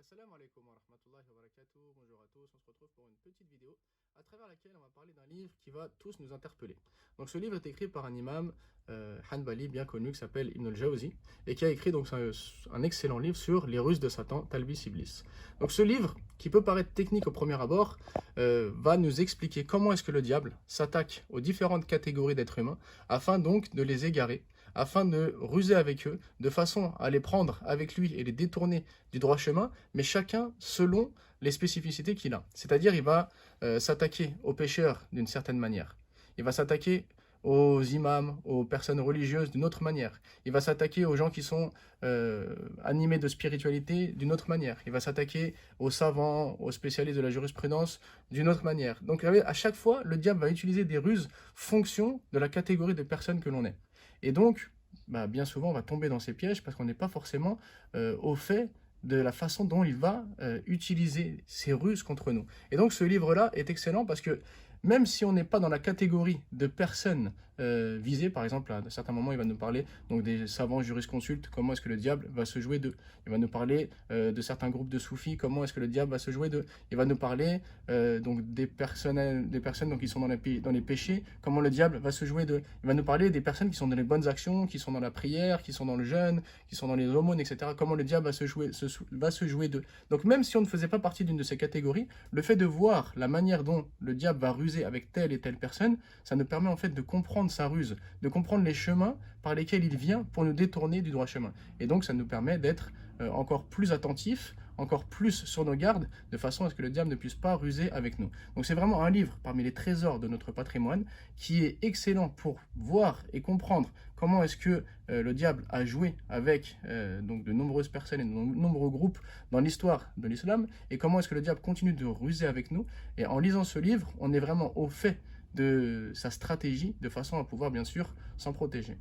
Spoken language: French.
Assalamu alaikum wa rahmatullahi wa barakatuh. Bonjour à tous, on se retrouve pour une petite vidéo à travers laquelle on va parler d'un livre qui va tous nous interpeller. Donc ce livre est écrit par un imam Hanbali bien connu qui s'appelle Ibn al-Jawzi et qui a écrit donc un excellent livre sur les ruses de Satan, Talbis Iblis. Donc ce livre, qui peut paraître technique au premier abord, va nous expliquer comment est-ce que le diable s'attaque aux différentes catégories d'êtres humains afin donc de les égarer, afin de ruser avec eux, de façon à les prendre avec lui et les détourner du droit chemin, mais chacun selon les spécificités qu'il a. C'est-à-dire, il va s'attaquer aux pécheurs d'une certaine manière. Il va s'attaquer aux imams, aux personnes religieuses d'une autre manière. Il va s'attaquer aux gens qui sont animés de spiritualité d'une autre manière. Il va s'attaquer aux savants, aux spécialistes de la jurisprudence d'une autre manière. Donc à chaque fois, le diable va utiliser des ruses fonction de la catégorie de personnes que l'on est. Et donc, bien souvent, on va tomber dans ces pièges parce qu'on n'est pas forcément au fait de la façon dont il va utiliser ces ruses contre nous. Et donc ce livre-là est excellent parce que même si on n'est pas dans la catégorie de personnes visées, par exemple, à certains moments, il va nous parler donc, des savants jurisconsultes, comment est-ce que le diable va se jouer d'eux. Il va nous parler de certains groupes de soufis, comment est-ce que le diable va se jouer d'eux. Il va nous parler donc, des personnes donc, qui sont dans les péchés, comment le diable va se jouer d'eux. Il va nous parler des personnes qui sont dans les bonnes actions, qui sont dans la prière, qui sont dans le jeûne, qui sont dans les aumônes, etc. Comment le diable va se jouer d'eux. Donc même si on ne faisait pas partie d'une de ces catégories, le fait de voir la manière dont le diable va ruser avec telle et telle personne, ça nous permet en fait de comprendre sa ruse, de comprendre les chemins par lesquels il vient pour nous détourner du droit chemin. Et donc ça nous permet d'être encore plus attentifs, encore plus sur nos gardes, de façon à ce que le diable ne puisse pas ruser avec nous. Donc c'est vraiment un livre parmi les trésors de notre patrimoine qui est excellent pour voir et comprendre comment est-ce que le diable a joué avec donc de nombreuses personnes et de nombreux groupes dans l'histoire de l'islam, et comment est-ce que le diable continue de ruser avec nous. Et en lisant ce livre, on est vraiment au fait de sa stratégie, de façon à pouvoir bien sûr s'en protéger.